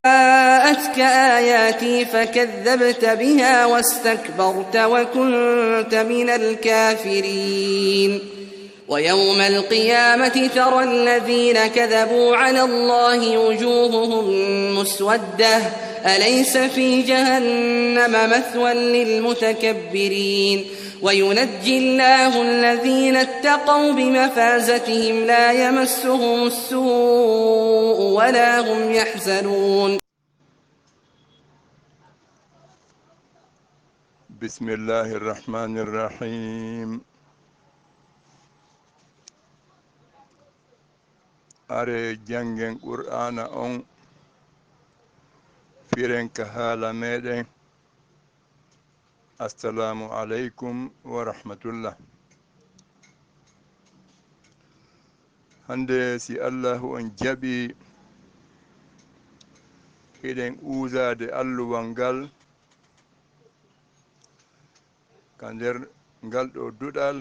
جاءتك آياتي فكذبت بها واستكبرت وكنت من الكافرين ويوم القيامة ترى الذين كذبوا على الله وجوههم مسودة أليس في جهنم مثوى للمتكبرين وينجي الله الذين اتقوا بمفازتهم لا يمسهم السوء ولا هم يحزنون. بسم الله الرحمن الرحيم. are jangen qur'ana on firen ka hala meɗen. Assalamu alaikum wa rahmatullah. hande si allahu on jaɓi eɗen uusade alluwal ngal ka nder ngal ɗo duɗal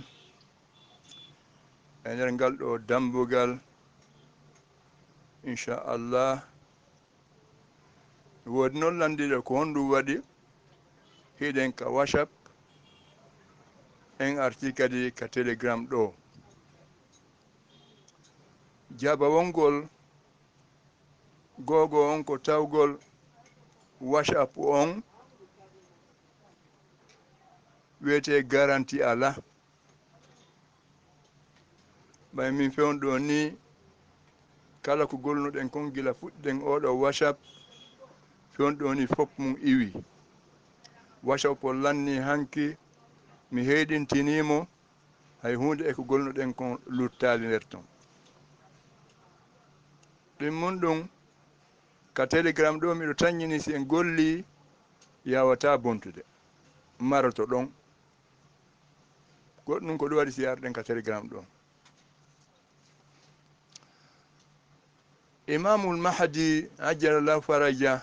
e nder ngal ɗo dambugal. Inchallah woodi noon landiɗo ko honɗum waɗi hiɗen ka whatsapp en arti kadi ka telegram ɗo. jaba wongol gogo on ko tawgol whatsapp on wiyete garanti ala ɓay min fewndo ni kala ko golnuɗen kon gila fuɗɗen oɗo whatsapp fewndo ni fof mum iwi. whatsapp o lanni hanki mi heɗintinimo hay hunde e ko golnuɗen kon luttali nder ton. ɗum ɗum ka telegram ɗo miɗo taññini si en golli yawata bontude maroto ɗon goɗɗum ko ɗum waɗi si arɗen ka telegram ɗo. imamul mahdi ajjalallahu faraja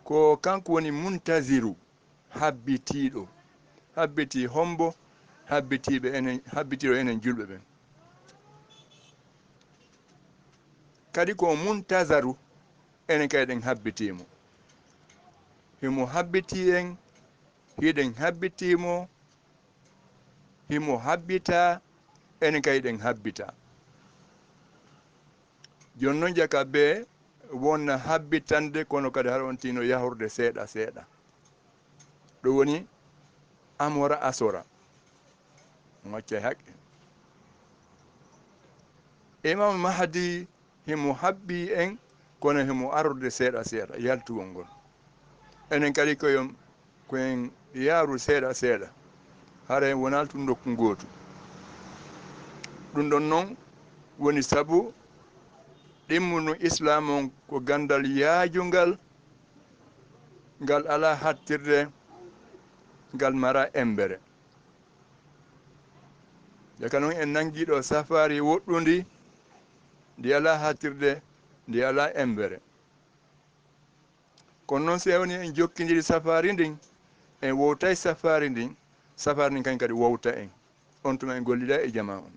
ko kanko woni muntaziru habbitiɗo habbiti hombo habbitiɗo enen julɓe ɓen. kadi ko muntazaru enen kayɗen habbitimo himo habbiti en hiɗen habbitimo himo habbita enen kayɗen habbita. joni noon jaka be wonna habbitande kono kadi har on tino yahorde seeɗa seeɗa. ɗum woni amora asora wacca haqqe. imam mahdi himo habbi en kono himo arde seeɗa seeɗa yaltugol ngol. enen kadi koyen yaaru seeɗa seeɗa hara wonal tun nokku gootu. ɗum ɗon noon woni sabu ɗimmunu islam on ko gandal yaajungal ngal ala hattirde ngal mara embere. jaka noon en nangiɗo safari woɗɗundi ndi ala hattirde ndi ala embere. kono noon so woni en jokkidiri safari ndin en wowtay safari ndin kañ kadi wowta en on tuma en golliɗa e jama on.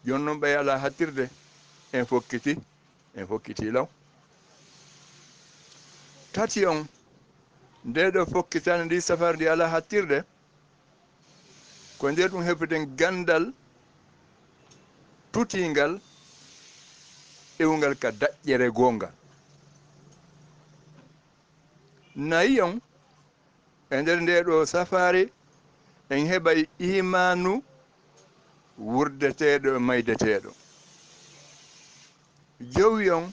joni noon ɓay ala hattirde en fokkiti law. tati on nde ɗo fokkitande ndi safari ndi ala hattirde ko nder ɗum heɓuden gandal tutingal ewgal ka daƴƴere gonga. nayi on e nder nde ɗo safari en heɓay imanu wurdeteɗo e maydeteɗo. jowi on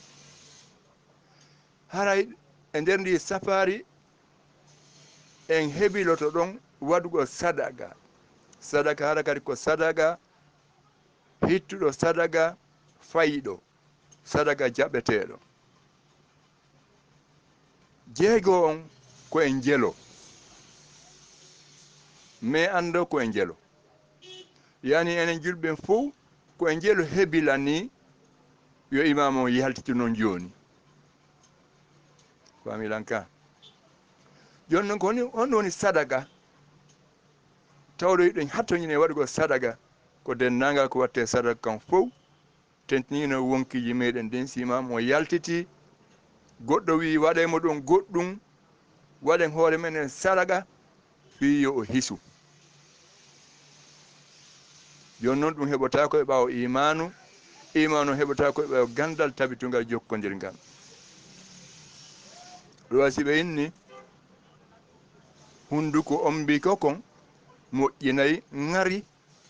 haray e nder ndi safari en heɓiloto ɗon waɗugo sadaka hara kadi ko sadaka hittuɗo sadaka fayiɗo sadaka jaɓeteɗo. jeego on ko en jelo mais ando ko en jelo yani enen julɓe fof ko en jelo heɓila ni yo imam o yaltiti noon joni familanka. joni noon ko honno woni sadaka tawɗo yiɗen hattoñine waɗugo sadaka ko dennagal ko watte sadaka kan fof tentiniino wonkiji meɗen nden sima mo yaltiti goɗɗo wi waɗaymo ɗon goɗɗum waɗen hoore men en saraga fi yo o hisu joni noon ɗum heɓotako e ɓaawo imanu heɓotako e ɓaawo gandal tabitungal jokkodirngal ɗo wasi ɓe inni hunduko ombiko kon moƴƴinayi ŋari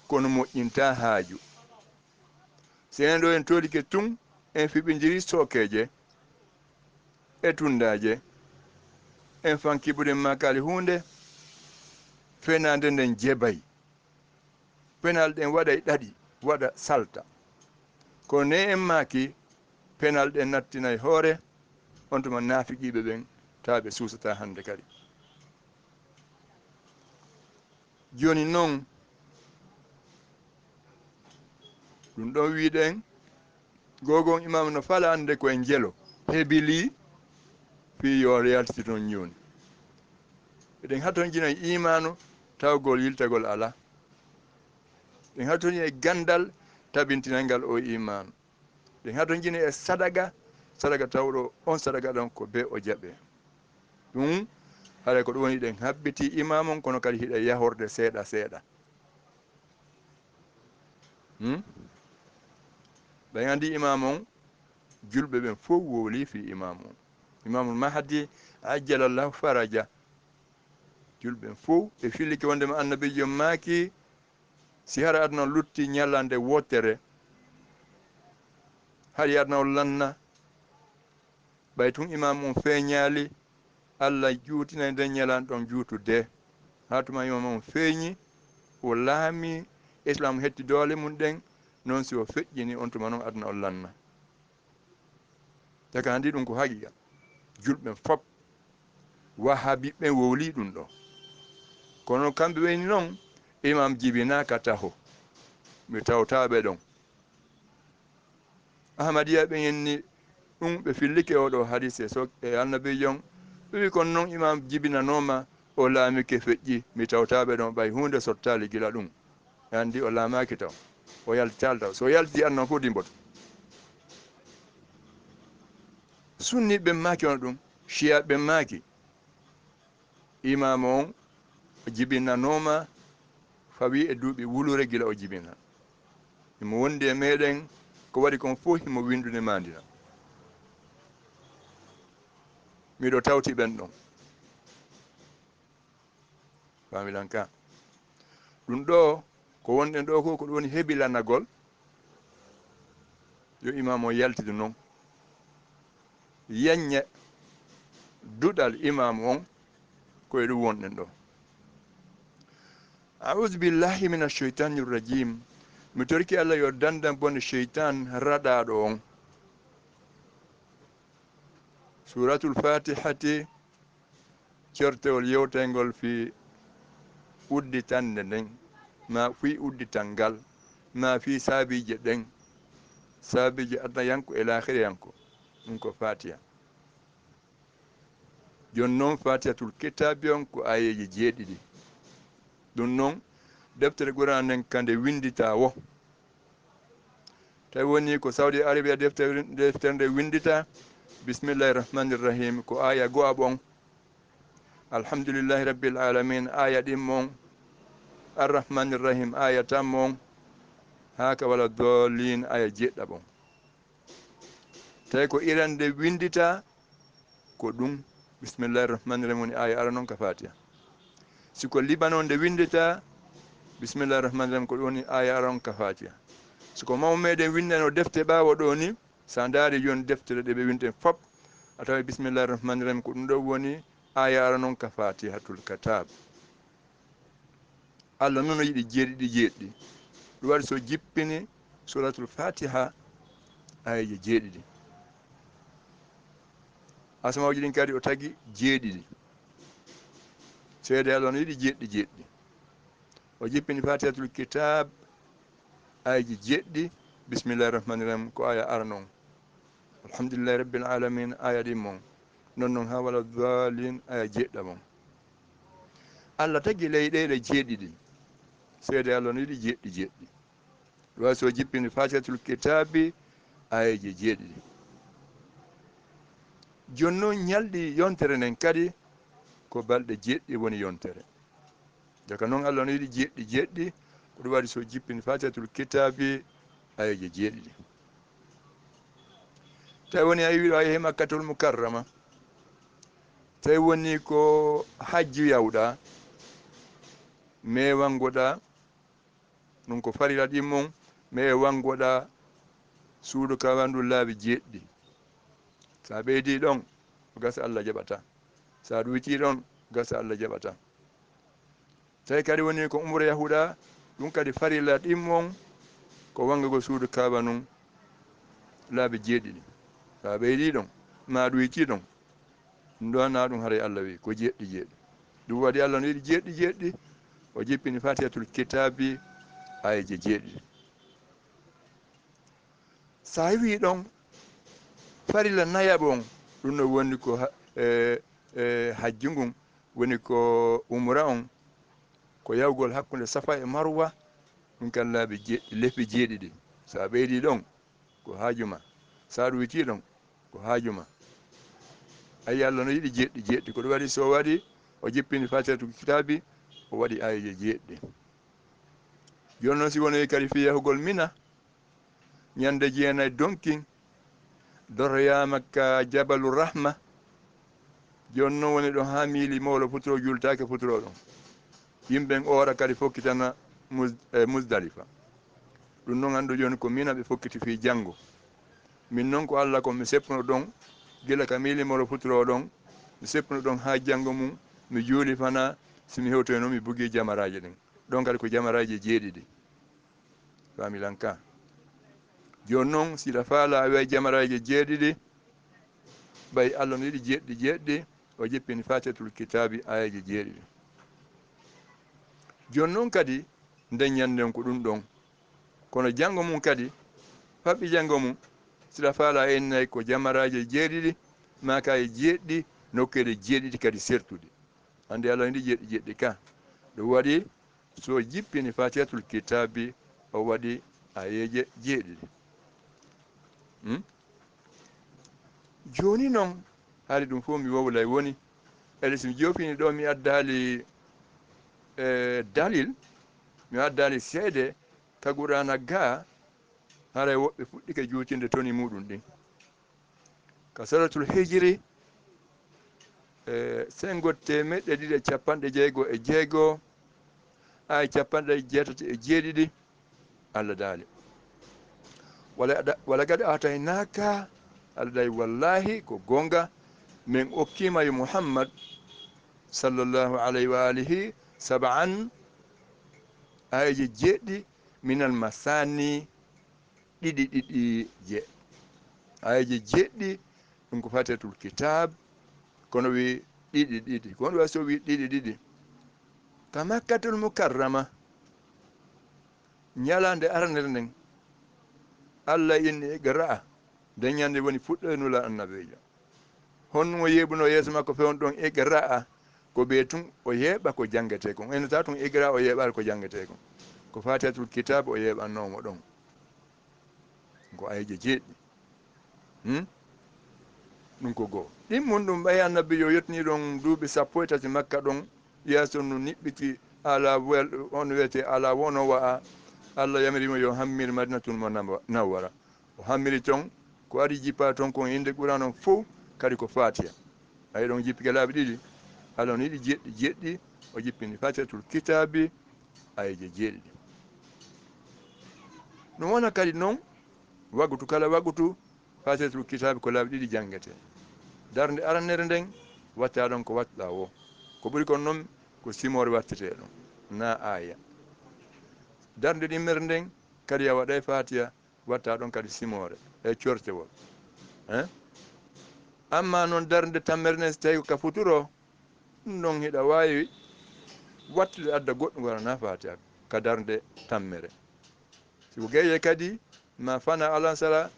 kono moƴƴinta haaju senen ɗo en tolike tun en fiɓidiri sokeje e tundaje en fankibuɗen makali hunde fenade nden jebayi penal ɗen waɗay ɗaɗi waɗa salta kono ne en maki penal ɗen nattinayi hoore on tuma naafiqiɓe ɓen tawa ɓe susata hande kadi joni noon ɗum ɗon wiɗen gogon imam no fala ande koye jelo heebili fi yo yalti toon joni eɗen haton jinayi imanu tawgol yiltagol ala ɗen hatoni e gandal tabintinalngal o imanu ɗen haton jini e sadaga tawɗo on sadaga ɗon ko be o jaɓe ɗum haɗa ko ɗum woni ɗen habbiti imamon kono kadi hiɗa yahorde seeɗa seeɗa ɓen andi imamon julɓe ɓen fof wowli fi imamon imamul mahdi ajjalallahu faraja julɓen fof ɓe fillike wondema annabijo maaki si hara aduna lutti ñallande wottere haɗi aduna o lanna ɓay tun imam on feeñaali allah juutina e nden ñalan ɗon juutude ha tuma imam on feeñi o laami islam hetti doole mum ɗen noon si o feƴƴini on tuma noon aduna o lanna taka andi ɗum ko haqiqa julɓen fop wahabiɓen wowli ɗum ɗo kono kamɓe ɓeni noon imam jibinaka taho mi tawtaɓe ɗon ahmadiya ɓen yenni ɗum ɓe fillike oɗo hadise so e annabijon ɓe wi kono noon imam jibinanoma o laamike feƴƴi mi tawtaɓe ɗon ɓay hunde sottali gila ɗum e andi o laamaki taw o yaltitali taw so yaltiti annon fof dimboto sunni ɓen maaki on ɗum chiya ɓen maaki imam on jibinanoma fawi e duuɓi wulure gila o jibina imo wondi e meɗen ko waɗi kon fof himo windude mandina miɗo tawti ɓen ɗon famiɗan ka ɗum ɗo ko wonɗen ɗo ko ɗum woni heeɓilanagol yo imam o yaltidu noon yañña duɗal imam on koye ɗum wonɗen ɗo audu billahi min alcheytani rrajim mi torki allah yo dandan bonde cheytan raɗaɗo on suratul fatihati certewol yewtayngol fi udditande nden ma fi uddital ngal ma fi saabije ɗen saabije adna yanko e lahira yanko ɗum ko fatiha joni noon fatihatul kitabi on ko ayeji 7 ɗum noon deftere qur'an nden kande windita wo tawi woni ko saudi arabia deftere nde windita bismillahi rahmani rrahim ko aya go'a ɓon alhamdulillahi rabbil alamin aya ɗimmon arrahmani rrahim aya tammon haka wala dolin aya 7 ɓon tawi ko irande windita ko ɗum bismillahi rahmani rrahim woni aya ara noon ka fatiha siko libanon nde windita bismillahi rahmani rrahim ko ɗum woni aya ara on ka fatiha siko mawɓe meɗen windano defte ɓawo ɗo ni sa daari joni deftere ɗe ɓe winten fop a tawi bismillahi rahmani rrahim ko ɗum ɗo woni aya ara noon ka fatihatul katab allah noon o yiɗi 7 ɗum waɗi so jippini suratul fatiha ayaji 7 asamawji ɗin kadi o tagi 7 seede allah no yiɗi 7 o jippini fatihatul kitab ayaji 7 bismillahi rahmani rrahim ko aya ara noon alhamdulillahi rabbil alamin aya ɗimmon non noon ha wala dalin aya 7 mon allah tagi leyɗele 7 seede allah no yiɗi 7 ɗum wawi so jippini fatihatul kitabi ayeje jeeɗiɗi. joni noon ñalɗi yontere nden kadi ko balɗe jeɗɗi woni yontere. daga noon Allah no yiɗi jeɗɗi jeɗɗi ko ɗum waɗi so jippini fatihatul kitabi ayeje jeeɗiɗi. tawi woni a wiɗo a yehi makkatul mukarrama, tawi woni ko hajju yawɗa me wangoɗa ɗum ko farila ɗimmon me wangoɗa suudu kawandu laabi jeɗɗi. sa ɓeydi ɗon gasa Allah jaɓata, sa ɗuyti ɗon gasa Allah jaɓata. tawi kadi woni ko umra yahuɗa ɗum kadi farila ɗimmon ko wangugo suudu kaaba nun laabi jeeɗiɗi. sa ɓeydi ɗon ma ɗuyti ɗon ɗum ɗo na ɗum haray Allah wi ko jeɗɗi jeeɗi. ɗum waɗi Allah no yiɗi jeɗɗi jeɗɗi o jippini fatihatul kitabi ayeje jeeɗiɗi. sa wi ɗon farilla nayaɓon ɗum no woni ko hajju ngun woni ko umra on ko yawgol hakkunde safa e marwa ɗum kan laabi leppi jeeɗiɗi. sa ɓeydi ɗon ko haajuma, sa ɗuyti ɗon ko haajuma. ayi Allah no yiɗi jeɗɗi jeɗɗi ko ɗum waɗi so waɗi o jippini fatihatul kitabi o waɗi ayeje jeeɗɗi. joni noon si wonoyi kadi fi yahugol mina ñande jeenayi donkin doroyama ka jabalu rahma, joni noon woni ɗon ha miili mawlo futuro jultake futuro ɗon yimɓen ora kadi fokkitana musdalifa. ɗum noon andu joni ko mina ɓe fokkiti fi janggo. min noon ko Allah ko mi seppuno ɗon gila ka miili mawlo futuro ɗon mi seppuno ɗon ha janggo mum mi juuli fana simi hewtoy noon mi bugui jamaraji ɗin ɗon kadi ko jamaraji jeeɗiɗi familanka. joni noon siɗa faala a wiya jamaraji jeeɗiɗi ɓay Allah no yiɗi jeeɗɗi jeeɗɗi o jippini fatihatul kitabi ayeji jeeɗiɗi. joni noon kadi nden ñanden ko ɗum ɗon kono janggo mum kadi faɓɓi janggo mum siɗa faala ennayi ko jamaraji jeeɗiɗi ma ka e jeeɗɗi nokkede jeeɗiɗi kadi sertude. ande Allah yiɗi jeeɗɗi jeeɗɗi ka ɗum waɗi so jippini fatihatul kitabi o waɗi ayeje jeeɗiɗi. joni noon haali ɗum fof mi wowlay woni ede somi jofini ɗo mi addali dalil mi addali seede ka qur'ana ga haray woɓɓe fuɗɗike juutinde toni muɗum ɗin ka suratul hijri sengo 256 ay 87 Allah daali wala gad ataynaka Allah day wallahi ko gonga min okkima yo Muhammad sallallahu alayhi wa alihi sab'an ayeje jeeɗɗi minal masani ɗiɗi je ayeje jeeɗɗi ɗum ko fatihatul kitab kono wi ɗiɗi kono wa so wi ɗiɗi ka makkatul mukarrama ñalande arnere nden Allah inni iqra'a nden ñande woni fuɗɗoynula annabijo honno yeɓuno yeeso makko fewn ɗon iqra'a ko ɓe tun o yeeɓa ko jangete kon enata tun iqra o yeeɓata ko jangete kon ko fatihatul kitab o yeeɓannomo ɗon ko ayeje jeeɗɗi ɗum ko goo ɗimmum ɗum ɓay annabijo yettini ɗon duuɓi 13 makka ɗon yeeso no niɓɓiti ala wel on wiyete ala wono wa'a Allah yamirimo yo hammir madinatul munawwara o hammiri toon ko ari jippa toon kon inde qur'an on fof kadi ko fatiha ayi ɗon jippike laabi ɗiɗi Allah no yiɗi jeeɗɗi jeeɗɗi o jippini fatihatul kitabi ayeje jeeɗiɗi. ɗum wona kadi noon wagutu kala wagutu fatihatul kitabi ko laabi ɗiɗi jangete darde arannere nden watta ɗon ko wattuɗa o ko ɓuri kon noon ko simore wattete ɗon na aya. darde ɗimmere nden kadi a waɗay fatiha watta ɗon kadi simore e cortewol amma noon darde tammere nden so tawi ka futuro ɗum ɗon hiɗa wawi wattude adda goɗɗum warana fatiha ka darde tammere siko geye kadi ma fana alansara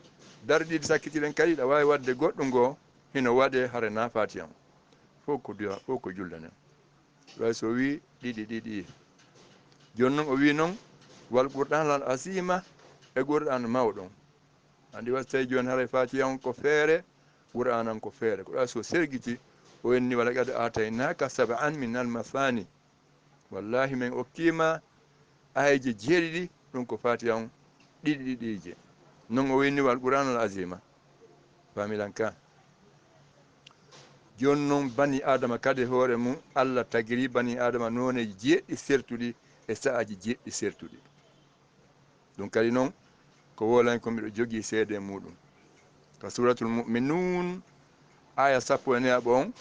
darde ɗiɗi sakkitiɗen kadi ɗa wawi wadde goɗɗum ngo hino waɗe hara na fatiha fof ko jullanen way so wi ɗiɗi joni noon o wi noon wal qur'an al asima e qur'an mawɗon andi wasta joni haray fatiha on ko feere qur'an an ko feere ko so sergiti o enni wala qad ataynaka sab'an min al-mathani wallahi min okkima ayje jeeɗiɗi ɗum ko fatiha on ɗiɗi ɗiɗije non o wenni wal qur'an al-azima familanka joni noon bani adama kadi hoore mum Allah tagiri bani adama noneji jeeɗɗi sertuɗi e sa'aji jeeɗɗi sertuɗi ɗum kadi noon ko wolani ko mbiɗo jogii seede muɗum ka suratul mu'minun aya 14 on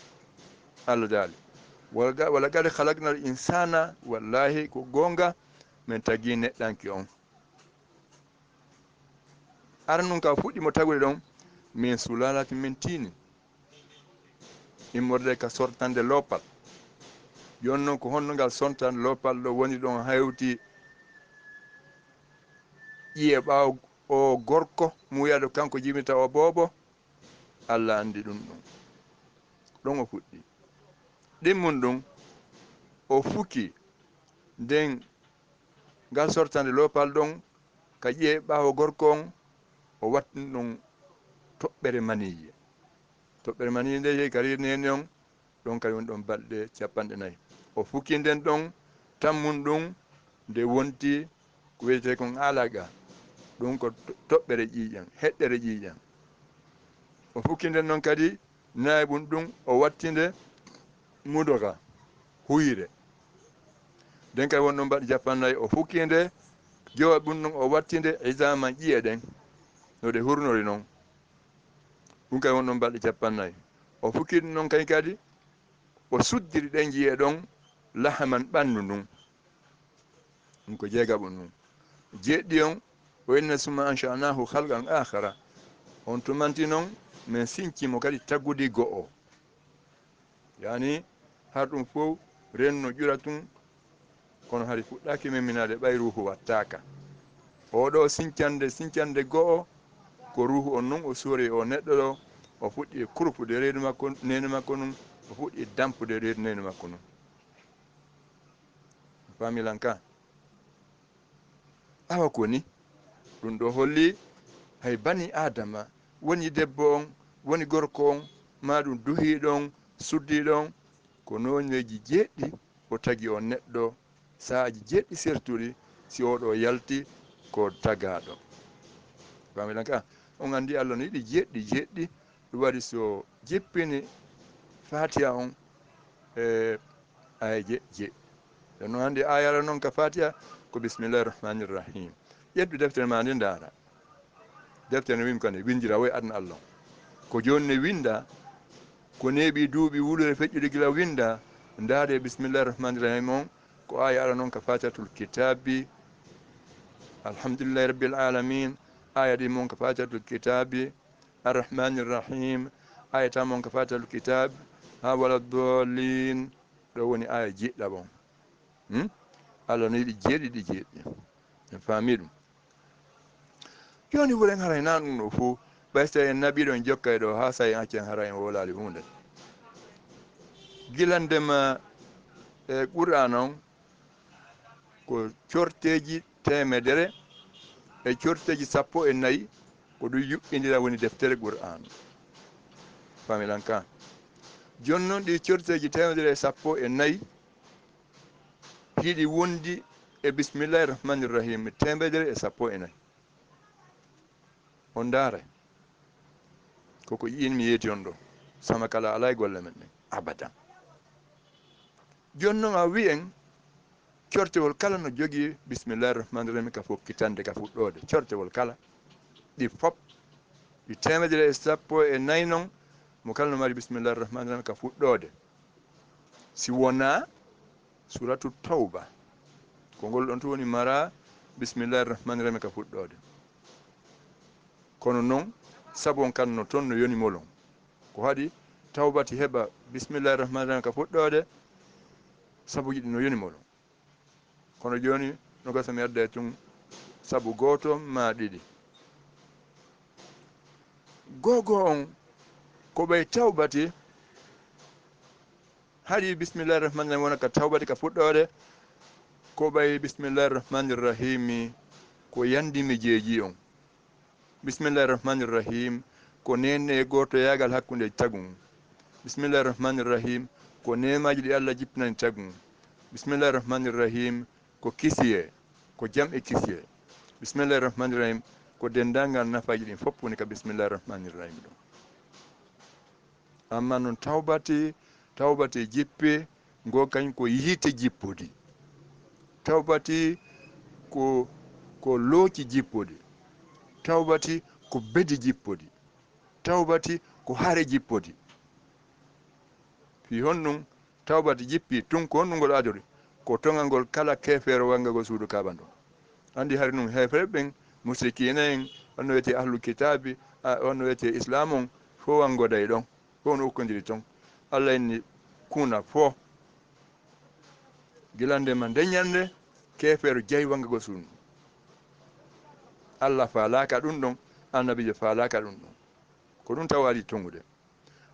Allah daali wala gade khalaqnal insana wallahi ko gonga min tagi neɗɗanki on ara nun ka fuɗɗimo tagude ɗon min sulalati min tini immorde ka sortande loopal joni noon ko honno ngal sontan loopal ɗo woni ɗon hawti ƴiye ɓaawo o gorko mu wiya ɗo kanko jimita o boobo Allah andi ɗum ɗon o fuɗɗi ɗimmum ɗum o fuki nden ngal sortande loopal ɗon ka ƴiye ɓaawo gorko on o wattin ɗum toɓɓere maniye nde yehi ka rirneni on ɗon kadi woni ɗon balɗe 40 o fuki nden ɗon tammum ɗum nde wonti ko wiyete kon alaga ɗum ko toɓɓere ƴiiƴam heɗɗere ƴiiƴam o fuki nden noon kadi nayɓum ɗum o wattinde mudoga huyre nden kadi won ɗon mbaɗi 50 o fuki nde jowa ɗum ɗon o wattinde isama ƴiye ɗen no ɗe hurnori noon ɗum kadi won ɗon mbaɗi 50 o fuki ɗum noon kadi o suddiri ɗen ƴiye ɗon lahaman ɓandu ndun ɗum ko jeegaɓum ɗum jeeɗɗi on o inna summa ansha'nahu halqan akhara on tumanti noon min sincimo kadi taggudi go'o yani har ɗum fof renno ƴura tun kono hari fuɗɗaki memminade ɓay ruhu wattaka oɗo sincande go'o ko ruhu on noon o suuri o neɗɗo ɗo o fuɗɗi kurpude reedu makko nenu makko num o fuɗɗi dampude reedu nenu makko num familanka awa koni ɗum ɗo holli hay bani adama woni debbo on woni gorko on ma ɗum duhiɗon suddiɗon ko noneji jeeɗɗi o tagi o neɗɗo saaji jeeɗɗi sertuɗi si oɗo yalti ko tagaɗo familanka on andi Allah no yiɗi jeeɗɗi ɗum waɗi so jippini fatiha on aya jeeɗɗi no hande ayara noon ka fatiha ko bismillahir rahmanir rahim ƴettu deftere ma nde ndaara deftere ne wimi kane windira woy adna Allah ko joni ne winda ko neeɓi duuɓi wulure feƴƴude gila winda ndaade bismillahir rahmanir rahim on ko aya ara noon ka fatihatul kitabi alhamdulillahi rabbil alamin aya ɗi mon ka fatihatul kitabi arrahmanir rahim aya ta mon ka fatihatul kitab ha wala dolin ɗo woni aya jeɗɗaɓon Allah no yiɗi jeeɗiɗi en faami ɗum joni wuren haray na ɗum ɗo fof ɓayso en naɓiɗo en jokka e ɗo ha sa en accen hara en wolali hunde gilandema e qur'an on ko corteji 100 e corteji 14 ko ɗum yuɓɓindira woni deftere qur'an familanka joni noon ɗi corteji 114 hiɗi wondi e bismillahir rahmanir rahim 114 on ndaara koko yinmi yeeti on ɗo sama kala ala e golle men ɗen abadan joni noon a wiyen cortewol kala no jogii bismillahir rahmanir rahim ka fokkitande ka fuɗɗode cortewol kala ɗi fop ɗi 114 noon mo kala no mari bismillahir rahmanir rahim ka fuɗɗode si wona suratu tawba ko ngol ɗon to woni mara bismillahir rahmanir rahim ka fuɗɗode kono noon sabu on kanno toon no yoni molon ko haɗi tawbati heɓa bismillahir rahmanir rahim ka fuɗɗode sabu yiɗi no yoni molon kono joni no gasa mi adda tun sabu goto ma ɗiɗi gogo on ko ɓay tawbati haɗi bismillahir rahmanir rahim wona ka tawbati ka fuɗɗode ko ɓay bismillahir rahmanir rahimi ko yandimi jeeji on bismillahir rahmanir rahim ko nenne goto yagal hakkunde tagum bismillahir rahmanir rahim ko nemaji ɗi Allah jippinani tagum bismillahir rahmanir rahim ko kisiye ko jam'e kisiye bismillahir rahmanir rahim ko dendangal nafaji ɗin fof woni ka bismillahir rahmanir rahim ɗo amma noon tawbati jippe ngo kañ ko yiite jippude tawbati ko looci jippude tawbati ko bedi jippude tawbati ko hare jippude fi honnum tawbati jippi tun ko honnugol adori ko tongangol kala kefeero wangagol suudu kaɓa andi hari num hefere ɓen musrikina en onno wiyete ahlu kitabi onno wiyete islam on fo wangoday ɗon fo no ukkodiri ton Allah enni kuna fo gilandema ndeñande kefeero jeyi wangagol suudu Allah faalaka ɗum ɗon annabijo faalaka ɗum ɗon ko ɗum taw waɗi tongude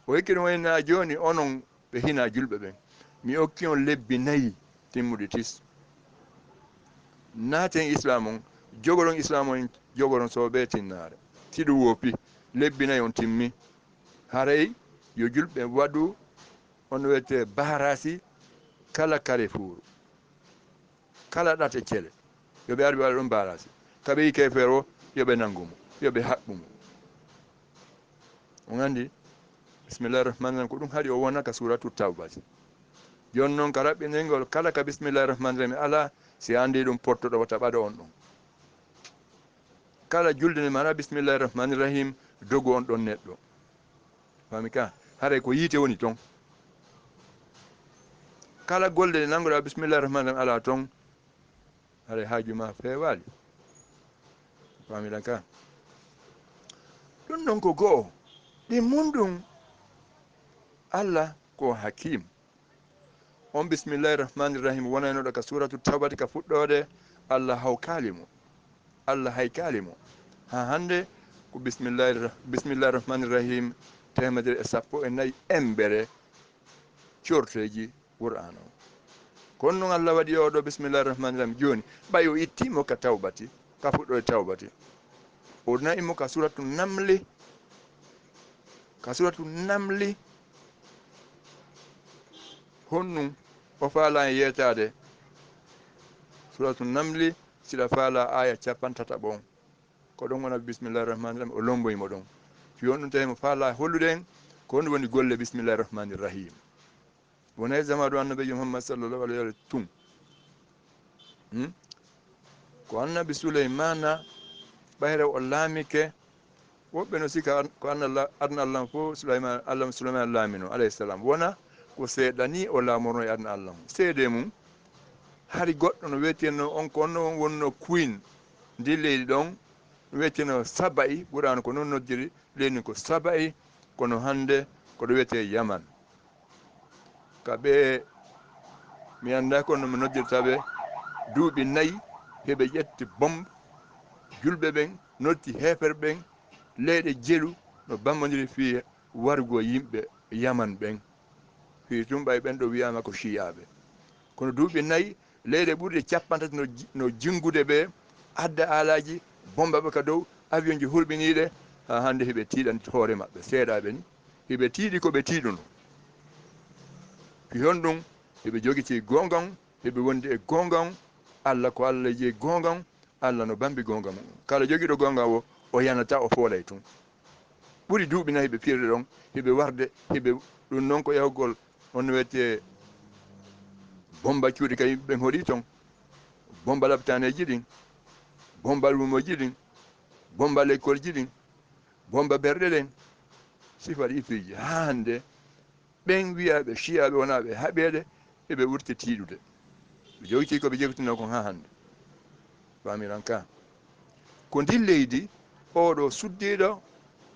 o hikkiri wayna joni onon ɓe hina julɓe ɓen mi okki on lebbi 4 timmuɗe tis naaten islam on jogoron islam on jogoron soɓe tinnare tiɗum woppi lebbi 4 on timmi haray yo julɓe waɗu on wiyete barasi kala kare fuuru kala ɗate cele yoɓe arɓe waɗa ɗum barasi kaɓe yi kefeere o yoɓe nangumo yoɓe haɓɓumo on andi bismillahir rahmanir rahim ko ɗum haɗi o wona ka suratu tawbati joni noon ka raɓɓinirgol kala ka bismillahir rahmanir rahim ala si andi ɗum pottoɗo wata ɓaɗa on ɗon kala julde nde mara bismillahir rahmanir rahim dogu on ɗon neɗɗo fami ka haray ko yiite woni ton kala golde nde nangoɗa bismillahir rahmanir rahim ala ton haray haajuma fewali famiɗan ka ɗum ɗon ko go'o ɗi mundum Allah ko hakim on bismillahir rahmanir rahim wonaynoɗo ka suratu tawbati ka fuɗɗode Allah hawkalimo Allah haykalimo ha hande ko bismillahir rahmanir rahim 114 embere corteji qur'an o kono noon Allah waɗi oɗo bismillahir rahmanir rahim joni ɓay o ittimo ka tawbati ka fuɗɗode tawbati o nayimo ka suratu namli honnum o faala e yetade suratu namli siɗa faala aya 53 ko ɗon wona bismillahir rahmanir rahim o lomboyimo ɗon fi honɗum tawi mo faala hollude en ko honɗum woni golle bismillahir rahmanir rahim wona e zamadu annabijo muhammad sallallahu alayhi wa sallam tun ko annabi souleymana ɓayre o laamike woɓɓe no sika ko adna allah fo souleymana laamino alayhi salam wona ko seeɗani o laamorno e adna allah seede mum hari goɗɗo no wiyeteno on ko onno wonno queen ndi leydi ɗon no wiyeteno saba'i ɓurano ko noon noddiri leydi ko saba'i kono hande koɗo wiyete yaman kaɓe mi anda kono mi noddirtaɓe duuɓi 4 heɓe ƴetti bombe julɓe ɓen notti hefere ɓen leyɗe jelu no bammodiri fi wargo yimɓe yaman ɓen fi tum ɓay ɓen ɗo wiyama ko chiyaɓe kono duuɓi 4 leyɗe ɓurde 50 no jingude ɓe adda alaji bombaɓe ka dow avion ji hurɓiniɗe ha hande heɓe tiiɗan hoore maɓɓe seeɗaɓe ni heɓe tiiɗi koɓe tiiɗuno fi hon ɗum heɓe jogiti gongan heɓe wondi e gongan Allah ko Allah jeeyi gongan Allah no bambi gonga mum kala jogiiɗo gonga o yanata o foolay tun ɓuri duuɓi 4 heɓe firde ɗon heɓe warde heɓe ɗum noon ko yahugol on wiyete bomba cuuɗi ka yimɓe ɓen hoɗi ton bomba labtaneji ɗin bomba lumoji ɗin bomba l'école ji ɗin bomba berɗe ɗen sifa ɗi fiji ha hande ɓen wiyaɓe chiyaɓe wonaɓe haɓede eɓe ɓurti tiiɗude ɓe jogiti koɓe jogitino kon ha hande famiran ka ko ndi leydi oɗo suddiɗo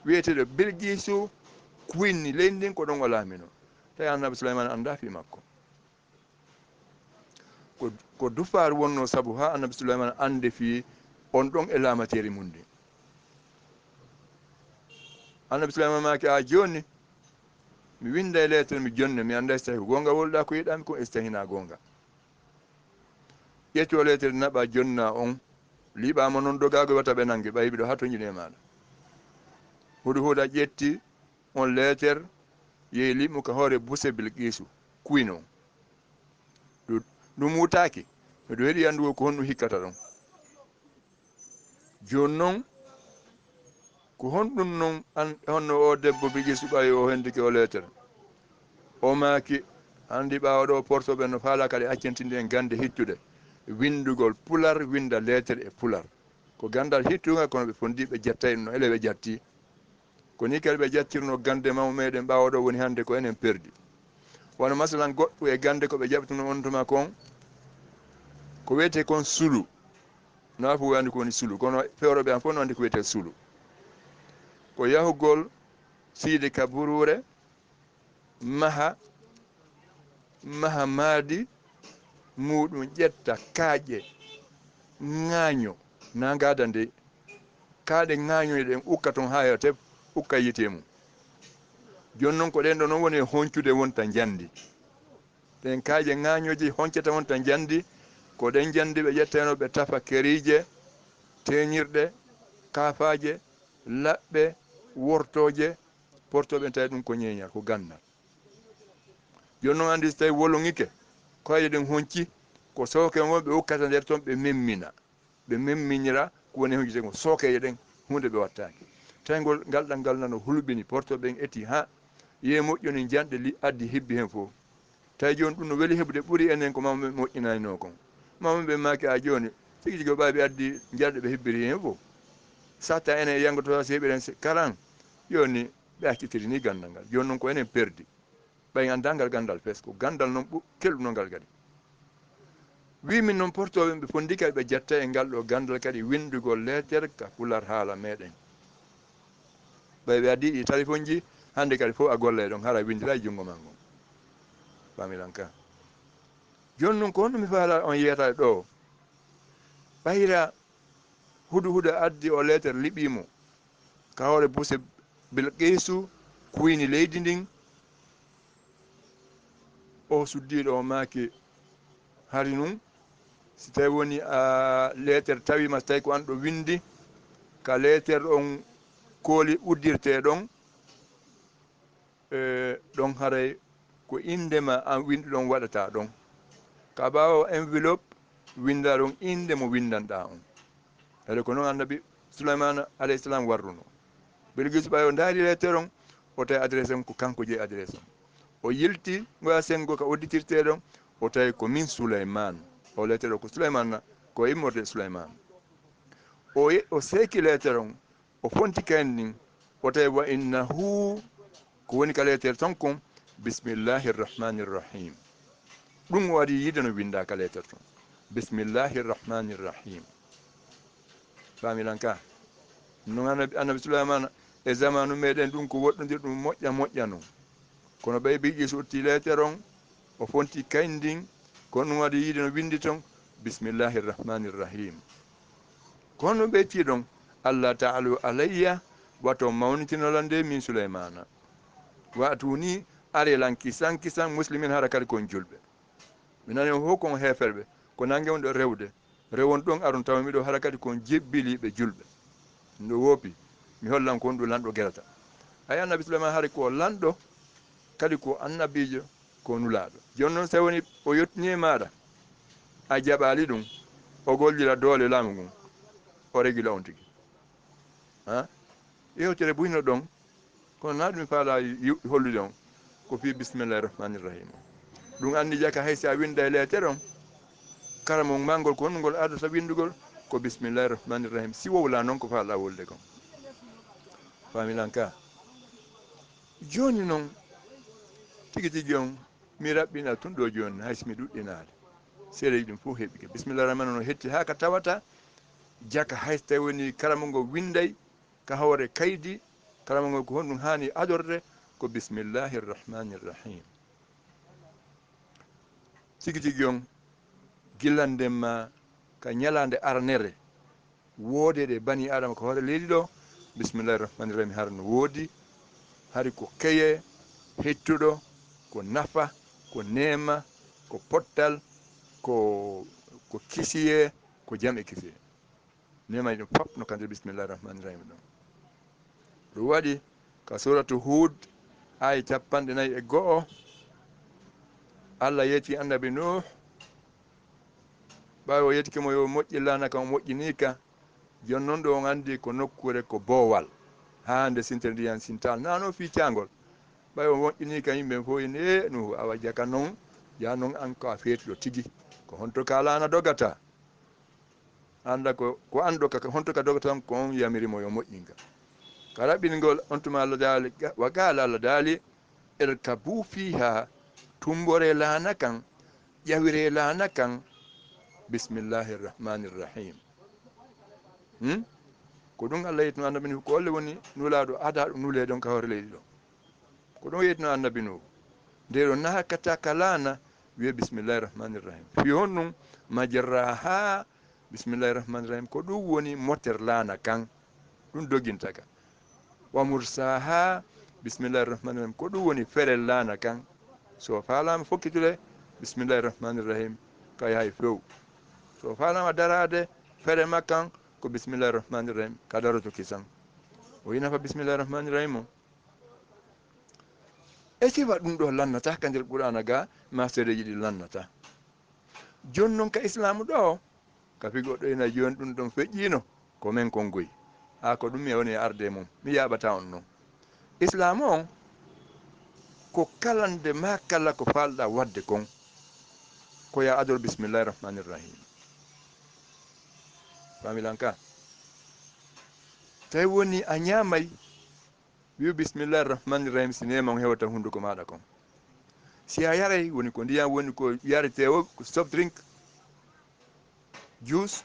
wiyeteɗo Bilgisu kuinni leydi ndin ko ɗon o laamino tawi annabi Souleymane anda fi makko ko dufaru wonno saabu ha annabi Souleymane ande fi on ɗon e laamateri mum ndi annabi Souleymane maki a joni mi winda e lettere mi jonne mi anda so tawi ko gonga wolɗa ko yiɗami ko so tawi hina gonga ƴetti o lettere naɓa jonna on liɓama noon dogago wata ɓe nangue ɓayi ɓiɗo ha toñiɗe maɗa huda ƴetti on letter yehi liɓmo ka hoore buse bilqisu kuyno ɗum wutaki miɗo heeɗi andugo ko honɗum hikkata ɗon joni noon ko honɗum noon honno o debbo bilqisu ɓawi o hendike o letter o maaki andi ɓawaɗo portoɓe no faala kadi accentinde en gande hittude windugol pular winda letter e pular ko gandal hittuga kono ɓe fondi ɓe jettay no ele ɓe jatti ko ni kadi ɓe jattirno gande mawmo meɗen ɓawaɗo woni hande ko enen perdi wono masalan goɗɗo e gande ko ɓe jaɓtuno on tuma kon ko wiyete kon sulu na fu andi ko woni sulu kono fewroɓe an fof no andi ko wiyete sulu ko yahugol siide kaburure maha maadi muɗum ƴetta kaaƴe ŋaaño na ngada nde kaaɗe ŋaañoye ɗen ukka toon ha yewte ukka yite mum joni noon ko ɗen ɗo noon woni honcude wonta jandi ɗen kaaƴe ŋaañoji honcata wonta jandi ko ɗen jandi ɓe ƴetteno ɓe tafa kerije teñirɗe kaafaje laɓɓe wortoje portoɓe tawi ɗum ko ñeeñal ko gandal joni noon andi so tawi wolongike koye ɗen honci ko sooke won ɓe ukkata nder toon ɓe memminira ko woni honcude ko sookeje ɗen hunde ɓe wattaki tawi ngol ngalɗal ngal nano hulɓini portoɓe eti ha ye moƴƴoni janɗe addi hibbi hen fof tawi joni ɗum no weeli heɓude ɓuuri enen ko mamaɓe moƴƴinayno kon mamaɓe maki a joni tigi tigi ɓaaɓe addi jarɗe ɓe hebbiri hen fof satta enen e yangoto so heeɓiren karan joni ɓe accitiri ni gandal ngal joni noon ko enen perdi ɓay andangal gandal fes ko gandal noon kelɗunogal kadi wimin noon portoɓe ɓe fondi kadi ɓe jetta e ngal ɗo gandal kadi windugol lettere ka pular haala meɗen ɓay ɓe addi ɗi téléphone ji hande kadi fof a golla e ɗon hara windira e jungo ma ngon familan ka joni noon ko honɗum mi faala on yiyata ɗo ɓayra huda addi o lettere liɓimo ka hoore buse bilqisu kuyni leydi ndin o suddiɗo o maaki hari num si tawi woni a lettere tawima so tawi ko an ɗo windi ka lettere on kooli uddirte ɗon ɗon haray ko indema an windi ɗon waɗata ɗon ka ɓawo enveloppe winda ɗon inde mo windanɗa on ede ko noon annabi Souleymane alayhi salam warruno bilguisu ɓawi o daari lettere on o tawi adresse on ko kanko jeeyi adresse on o yilti goya sengo ka udditirte ɗon o tawi ko min Souleymane o lettere o ko Souleymane ko immorde Souleymane o seeki lettere on o fonti kayit ndin o tawi wa innahu ko woni ka lettere ton kon bismillahi rrahmani rrahim ɗum o waɗi yiide no winda ka lettere ton bismillahi rrahmani rrahim familan ka non annabi Souleymane e zamanu meɗen ɗum ko woɗɗodir ɗum moƴƴa noon kono ɓay biƴƴi so utti lettere on o fonti kayit ndin kono ɗum waɗi yiide no windi ton bismillahi rrahmani rrahim kono ɓe tii ɗon allah taalu alayya wato mawnitinolande min Souleymana watuni arelan kisan muslimin hara kadi kon julɓe mi nani fof kon heferɓe ko nangue on ɗo rewde rewon ɗon aron tawa miɗo hara kadi kon jebbiliɓe julɓe ndo woopi mi hollan ko honɗum lanɗo guerata ay annabi Souleymane haari ko lanɗo kadi ko annabijo ko nulaɗo joni noon so woni o yettini e maɗa a jaɓali ɗum o gollira doole laamu ngun o régula on tigui ha yewtere buyno ɗon kono na ɗum faala hollude on ko fi bisimillahi rahmani rrahim ɗum anndi jaka hay sa winda e lettere on karamo mangol ko honɗugol adata windugol ko bisimillahi rahmani rrahim si wowla noon ko falɗa wolde kon familan ka joni noon tigui tigui on mi raɓɓina tun ɗo joni hayso mi ɗuɗɗinade seeɗaji ɗum fof heeɓike bisimillahi rahmani no hetti ha ka tawata jaka hayso tawi woni karama ngo winday ka hoore kaydi karama ngo ko honɗum hani adorde ko bisimillahi rrahmani rrahim tigui tigui on gillandema ka ñalade arnere woodede bani adama ko hoore leydi ɗo bisimillahi rrahmani rrahim har no woodi hari ko keye hettuɗo ko nafa ko nema ko pottal ko kisiye ko jam e kisiye nemaji ɗum fop no kande bisimillahi rrahmani rrahim ɗon ɗum waɗi ka suratu hud ay capanɗe nayi e go'o Allah yetti annabi nuh ɓawi o yettike mo yo moƴƴi lana kam o moƴƴini ka jon noon ɗo on andi ko nokkure ko boowal ha nde sintere ndiyan sintal nano ficcagol ɓawi o moƴƴini ka yimɓe fof ine no awa jaka noon ya noon an ko a feetiɗo tigi ko honto ka lana dogata anda ko anɗo ka honto ka dogata ko on yamirimo yo moƴƴinka ka raɓɓingol on tuma Allah daali wa qala Allah daali irkabu fiha tumbore lana kan ƴawire lana kan bismillahi rrahmani rrahim ko ɗum Allah yetno annabi nu ko olle woni nulaɗo ada ɗum nule ɗon ka hoore leydi ɗo ko ɗum yetno annabi nu nde ɗo nakata ka lana wiye bismillahi rrahmani rrahim fi honɗum majraha bismillahi rrahmani rrahim ko ɗum woni motere lana kan ɗum doginta ka wa mursaha bismillahi rrahmani rrahim ko ɗum woni ferel lana kan so falama fokkitule bismillahi rrahmani rrahim ka yahay few so falama darade fere makkan ko bismillahi rrahmani rrahim ka daroto kisan o yinafa bismillahi rrahmani rrahim o e sifa ɗum ɗo lannata ka nder qur'ana ga ma sereji ɗi lannata joni noon ka islamu ɗo ka fi goɗɗo ina joni ɗum ɗon feƴƴino ko men kongoyi ha ko ɗum mi woni e arde mum mi yaɓata on noon islamu on ko kalande ma kala ko falɗa wadde kon ko ya adol bismillahi rrahmani rrahim familanka tawi woni a ñamay wi bismillahi rrahmani rrahim si nema on hewata hunduko maɗa kon si a yaray woni ko ndiyam woni ko yarete o ko soft drink juice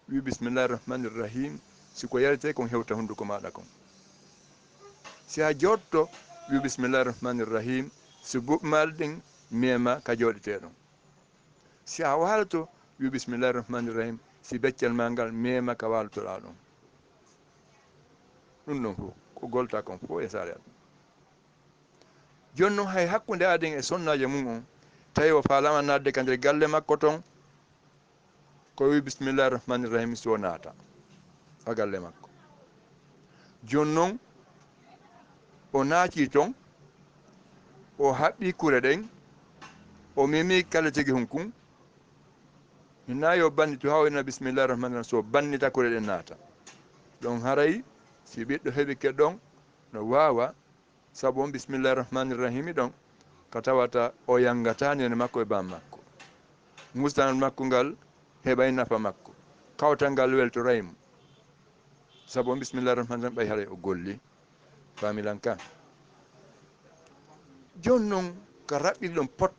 wi bismillahi rrahmani rrahim siko yarete kon hewta hunduko maɗa kon si a jotto wi bismillahi rrahmani rrahim si goɓmal ɗin mema ka joɗeteɗon si a walato wi bismillahi rrahmani rrahim si beccal ma ngal mema ka walotoɗa ɗon ɗum ɗon fof ko golta kon fof e sare aɗa joni noon hay hakkude aden e sonnaji mum on tawi o falama nadde ka nder galle makko ton ko wi bismillahi rrahmani rrahim so naata ha galle makko joni noon o naati ton o haɓɓi kure ɗen o memi kala tigui hunkum hinna yo bannito ha o ina bismillahi rrahmani rrahim so bannita kure ɗen naata ɗon haray si ɓiɗɗo heeɓi keɗɗon no wawa saabu on bismillahi rrahmani rrahimi ɗon ko tawata o yangata nene makko e bam makko mustanal makko ngal heɓay nafa makko kawtal ngal weltoraymo saabu on bismillahi rrahmani rrahim ɓay haray o golli familanka joni noon ko raɓɓiɗi ɗon pot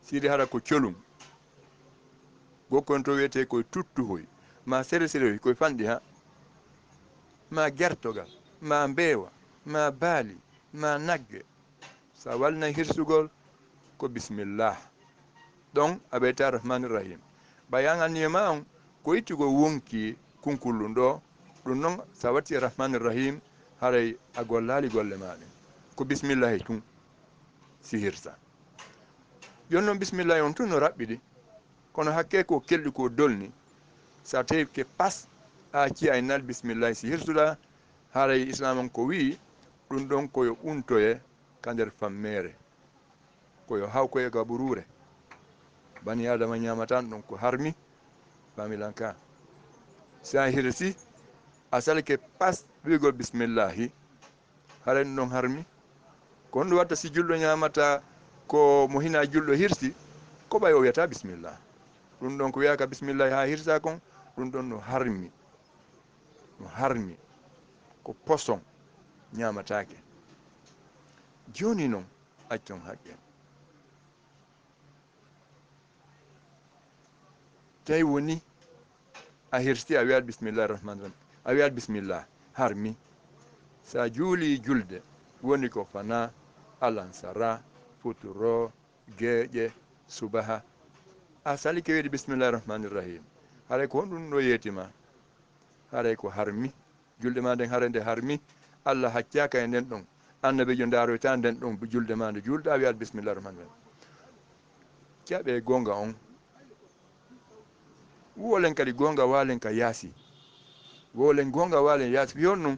siɗi haɗa ko colum gokkon to wiyete koye tuttuhoy ma sere serehoy koye fanɗi ha ma gertogal ma mbeewa ma baali ma nagge sa walnay hirsugol ko bisimillah ɗon a ɓeyta rahmani rrahim ɓayan anniyema on ko ittugo wonki kunkullum ɗo ɗum noon sa watti rahmani rrahim haray a gollali golle maɗe ko bisimillahi tun si hirsa joni noon bisimillahi on tun no raɓɓiɗi kono hakke ko kelɗi ko dolni sa tawi ke pas a ciya e nal bisimillahi si hirsuɗa haray islam on ko wi ɗum ɗon koyo ɓuntoye ka nder fammere koyo hawkoye gaɓurure bani adama ñamatan ɗum ko harmi familanka sa hirsi a salke pas wigol bisimillahi haray ɗum ɗon harmi ko honɗum watta si julɗo ñamata ko mo hina julɗo hirsi ko ɓay o wiyata bisimillah ɗum ɗon ko wiyaka bisimillahi ha hirsa kon ɗum ɗon no harmi ko poson ñamatake joni noon accon haqqe tawi woni a hirsi a wiyat bisimillahi rrahmani rrahim a wiyat bisimillah harmi sa juuli julde woni ko fana alansara futuro gueƴe subaha a sali ke wiide bisimillahi rrahmani rrahim haray ko honɗum ɗo yeetima haray ko harmi julde ma nden haray nde harmi Allah haccaka e nden ɗon annabijo daroyta nden ɗon julde ma nde julɗa wiyat bisimillahi rrahmani rrahim jaɓe gonga on wolen kadi gonga walen ka yaasi wolen gonga walen yaasi fi honɗum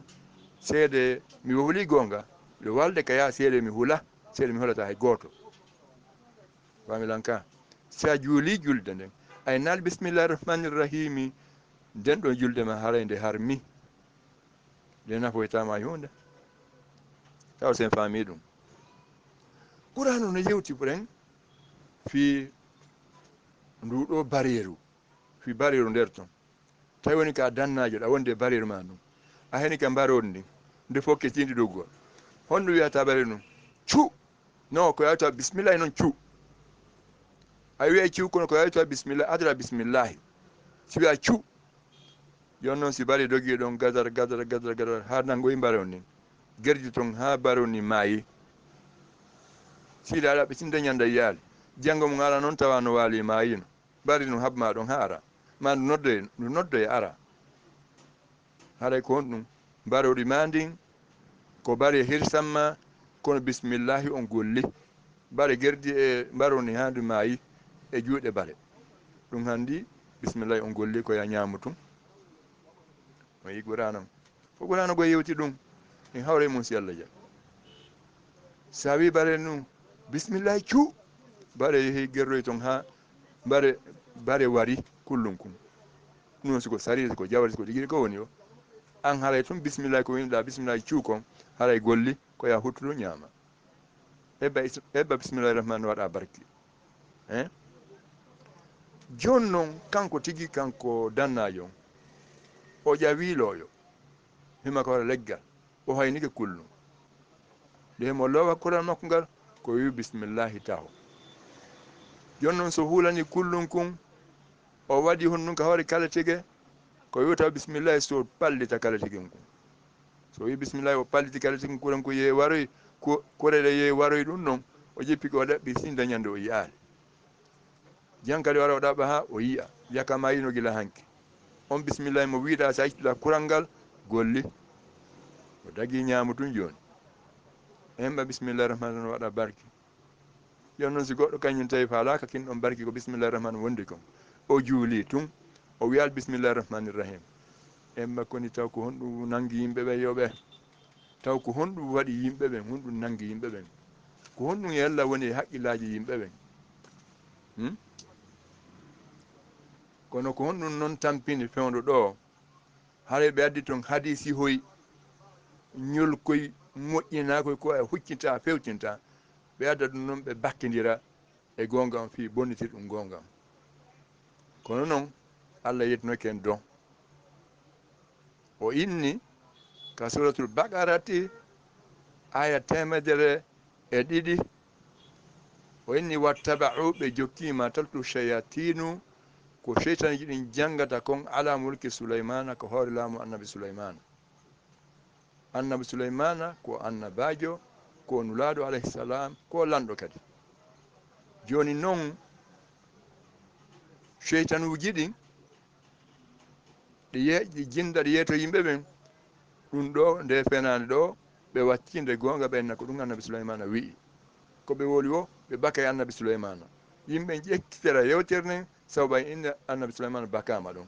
seede mi huli gonga le walde ka ya seede mi hula seede mi hulata hay goto familanka sa juuli julde nden ay nal bismillahir rahmanir rahim den ɗo julde ma harande harmi de nafoytama hunde taw sen faami ɗum qur'anu no yewti ɓuren fi nduɗo bariyeru fi bariyeru nder ton tawi woni ka dannajo ɗa wonde bariyeru ma ɗum a heni ka mbarodi ndi nde fokke tindi ɗoggol honɗum wiyata bariyeru ɗum cu non ko yawta bisimillahi noon cu a wiya cu kono ko yawta bisimillahi adra bisimillahi si wiya cu yon noon si bari dogui ɗon gadar ha nangoyi mbarew ndin gerdi ton ha mbarew ni maayi siida aɗa ɓe sinde ñanda yiyaali janngo mum ara noon tawa no waali maayino bari ɗum habma ɗon ha ara ma ndu noddoye ara haɗay ko honɗum mbarewɗi ma ndin ko bari hirsamma kono bisimillahi on golli bare gerdi e mbaroni ha ndu maayi e juuɗe bare ɗum hanndi bisimillahi on golli ko ya ñaamu tum o yi qur'anan fo qur'ana go yewti ɗum en hawre mum si Allah jaɓi sa wi bare nu bisimillahi cu bare yehi gerroy ton ha bare wari kullum kum ɗum siko sariri ko jawari ko ɗigiɗi ko woni o an haray tun bisimillahi ko winiɗa bisimillahi cu kon haray golli ko ya huttuɗo ñaama ebba bisimillahi rahmani waɗa barki joni noon kanko tigi kanko dannajo o ƴawiloyo hima ko wara leggal o haynike kullum nde mo lowa kural makko ngal ko wi bisimillahi taw joni noon so hulani kullum kum o waɗi honɗum ka hawre kala tege ko wiwta bisimillahi so pallita kala tigin kum so wi bisimillahi o palliti kala tigin kuran ko yeeyi waroy korede yeeyi waroy ɗum noon o jippi ko ɗaɓɓi sinda ñande o yiyaali jankadi wara o ɗaɓɓa ha o yiya yaka mayino gila hanki on bisimillahi mo wiɗa sa ittila kural ngal golli o dagui ñaamu tun joni hemɓa bisimillahi rahmani rahim waɗa barki yon noon si goɗɗo kañum tawi falaka kin ɗon barki ko bisimillahi rahmani wondi kon o juuli tun o wiyal bisimillahi rahmani rahim emma koni taw ko honɗum nangi yimɓeɓe yoɓe taw ko honɗum waɗi yimɓeɓen honɗum nangi yimɓeɓen ko honɗum yalla woni e haqqillaji yimɓeɓen kono ko honɗum noon tampini fewdo ɗo haɗa ɓe addi toon hadisi hoy ñolkoy moƴƴinakoy ko e huccinta fewtinta ɓe adda ɗum noon ɓe bakkidira e gonga on fi bonnitir ɗum gonga on kono noon Allah yettinoke en don o inni ka suratul baqarati aya 102 o inni wattaba'u ɓe jokkima taltu shayatinu ko cheytanji ɗin jangata kon ala mulki sulaymana ko hoore laamu annabi sulaymana ko annabajo ko nulaɗo alayhi salam ko lanɗo kadi joni noon cheytanuji ɗin ɗi jinda ɗi yeeto yimɓe ɓen ɗum ɗo nde fenade ɗo ɓe waccinde gonga ɓenna ko ɗum annabi sulaymana wi'i ko ɓe woli o ɓe baka e annabi sulaymana yimɓe ƴekkitera yewtere nden sabu ɓay inde annabi sulaymana bakama ɗon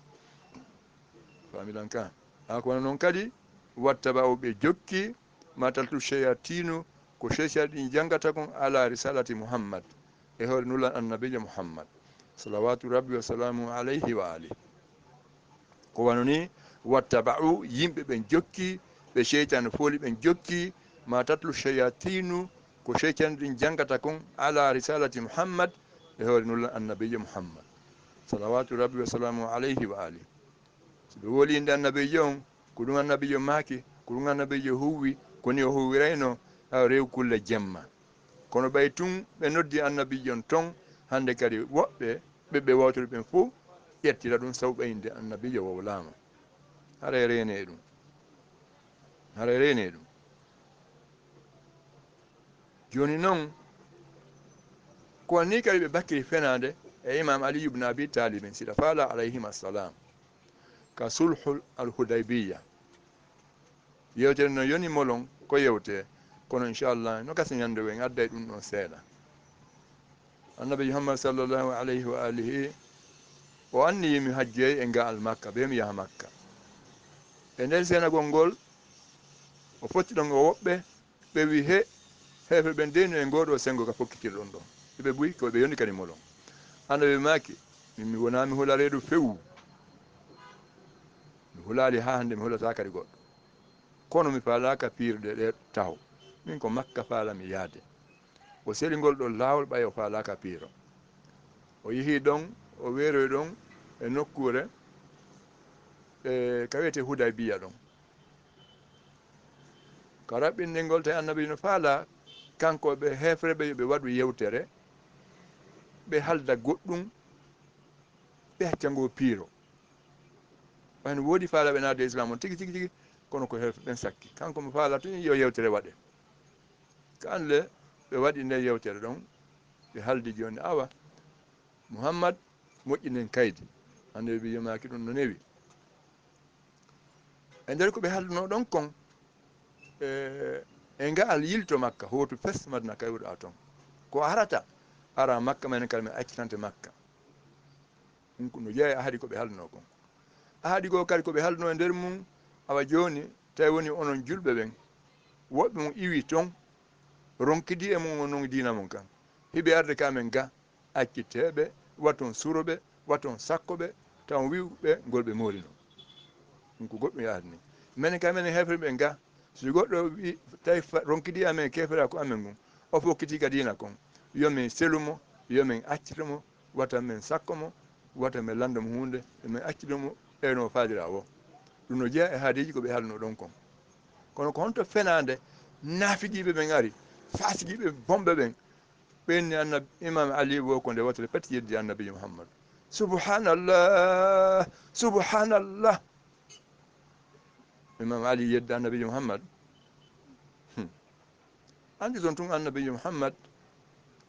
famiɗon ka ha kono noon kadi wattaba o ɓe jokki mataltu cheyatinu ko cheytan ɗin jangata kon ala risalati muhammad e hoore nulan annabijo muhammad salawatu rabbi wa salamu alayhi wa alihi ko wano ni wattaba'u yimɓe ɓen jokki ɓe cheytane fooli ɓen jokki ma tatlu cheyatinu ko cheytane ɗin jangata kon ala risalati muhammad e hoore nulla annabijo muhammad salawatu rabbi wa salamu alayhi wa alihi so ɓe wolinde annabijo on ko ɗum annabijo maaki ko ɗum annabijo huwwi koni o huwwirayno ha rew kulle jemma kono ɓay tun ɓe noddi annabijon ton hande kadi woɓɓe ɓeɓe wawtori ɓen fof ƴettira ɗum sabu ɓeyde annabijo wowlama haɗa rene ɗum joni noon ko ni kadi ɓe bakkiri fenade e imam aliyu ibne abi talibin siɗa faala alayhim assalam ka sulhu al hudaybiya yewtere no yoni molon ko yewte kono inchallah no gasa ñande en adday ɗum ɗon seeɗa annabi muhammad sallllahu alayhi wa alihi o anni yimi hajjeyi e ngal makka ɓe mi yaha makka e nder senagol ngol o fotti ɗon o woɓɓe ɓe wi hefe ɓen deni e ngoɗo sengo ka fokkitirɗon ɗon ɓe ɓuyi ko ɓe yoni kadi molon annabi maki mi wona mi hula reedu fewu mi hulali ha hande mi hulata kadi goɗɗo kono mi falaka pirde ɗe taw min ko makka falami yaade o seli ngol ɗo lawol ɓay o falaka piiro o yeehi ɗon o weeroy ɗon e nokkure ka wiyete Hudaybiya ɗon ko raɓɓinɗel ngol tawi annabi no faala kanko ɓe hefreɓe yoɓe waɗu yewtere ɓe halda goɗɗum ɓe haccango piiro wayno woodi faalaɓe naade islam on tigi tigi tigi kono ko hefɓen sakki kanko mo faala tun yo yewtere waɗe kanle ɓe waɗi nde yewtere ɗon ɓe haldi joni awa Muhammad moƴƴinen kaydi hande ɓe yimaki ɗum no newi e nder ko ɓe halduno ɗon kon e ngaal yilto makka hoto fes madina kawruɗa toon ko arata ara makka menen kadi min accitante makka ɗum ko no jeeya haadi koɓe halduno kon haadi ko kadi koɓe halduno e nder mum awa joni tawi woni onon julɓe ɓen woɓɓe mum iwi toon ronkidi e mum non dina mum kan hiɓe arde kamen ga accitteɓe waton suroɓe waton sakkoɓe taw wiɓe ngolɓe molino ɗum ko goɗɗum yaade ni minen ka minen hefreɓe ga so goɗɗo wi tawi ronkidi amen kefera ko amen ngun o fokkiti ka dina kon yomin selumo yomin accitamo wata men sakko mo wata men landa mo hunde min accitamo eno faadira o ɗum no jeeya e haadiji koɓe halno ɗon kon kono ko honto fenade naafijiɓe ɓen ari fasikiɓe bomɓe ɓen ɓenni annabi imam ali wo ko nde wotere pati yeddi annabi Muhammad subhanallah subhanallah imam ali yeddi annabi Muhammad andi toon tun annabi Muhammad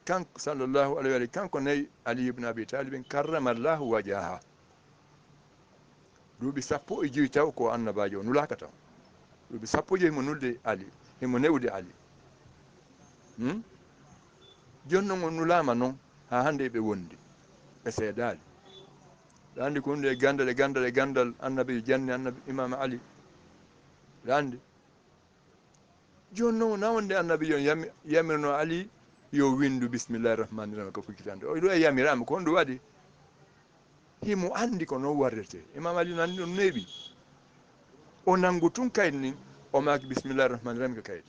kanko sallllahu alayhi wa sallam kanko nayi ali ibne abi talibin karramallahu wajaha duuɓi 15 taw ko annabajo o nulaka taw duuɓi 15 himo nulde ali himo newde ali joni noon o nulama noon ha hande ɓe wondi ɓe seedali ɓe andi ko hunde e gandal annabi janni annabi imama ali ɓe andi joni noon nawde annabi yon yamirno ali yo windu bisimillahi rahmani rahim ko fukkitande o ɗo e yamirama ko honɗum waɗi himo andi ko noon warrete imam ali no andi ɗum neeɓi o nanngu tun kayit nin o maki bisimillahi rahmani rahim ko kayit